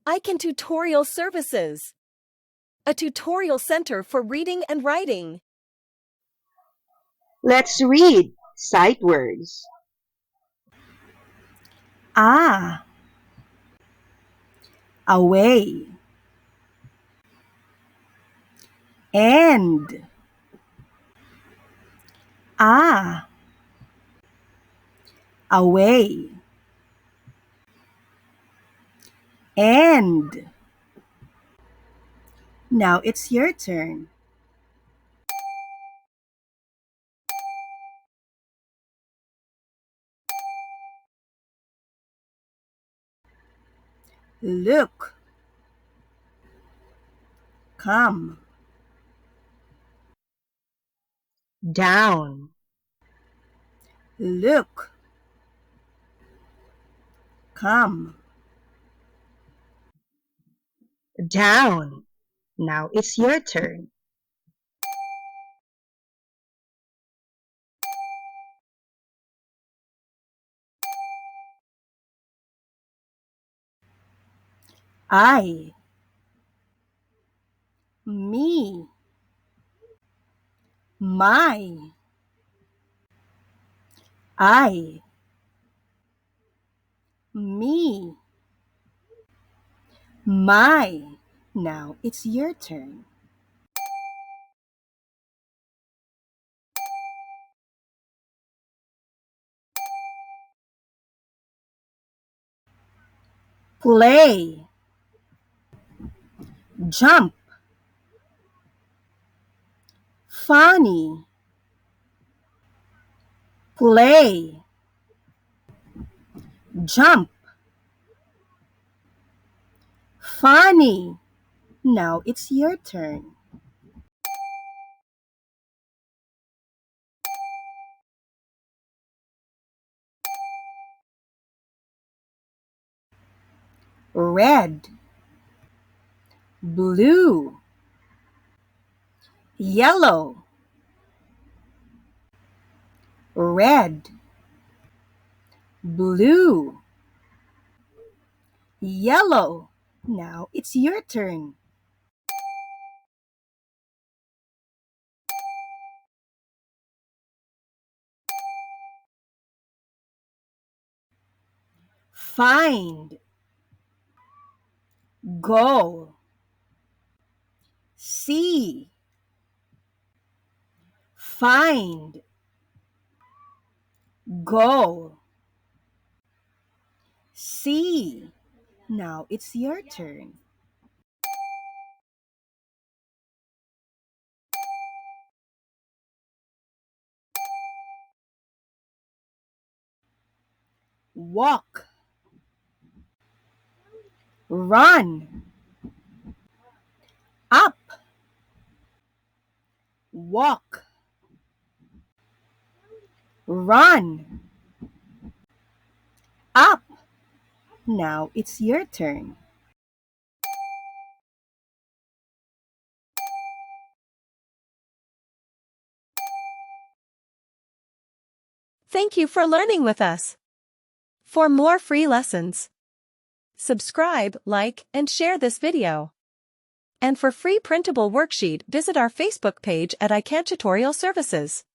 I Can Tutorial Services, a tutorial center for reading and writing. Let's read sight words. Away, and, away, and. Now it's your turn. Look, come, Down, look, come, down. Now it's your turn. I, me, my, I, me, my. Now it's your turn. Play, jump, funny, play, jump, funny. Now it's your turn. Red, blue, yellow, red, blue, yellow. Now it's your turn. Find, go, see, find, go, see. Now it's your turn. Walk, run, up, walk, run, up. Now it's your turn. Thank you for learning with us. For more free lessons, subscribe, like, and share this video. And for free printable worksheet, visit our Facebook page at I Can Tutorial Services.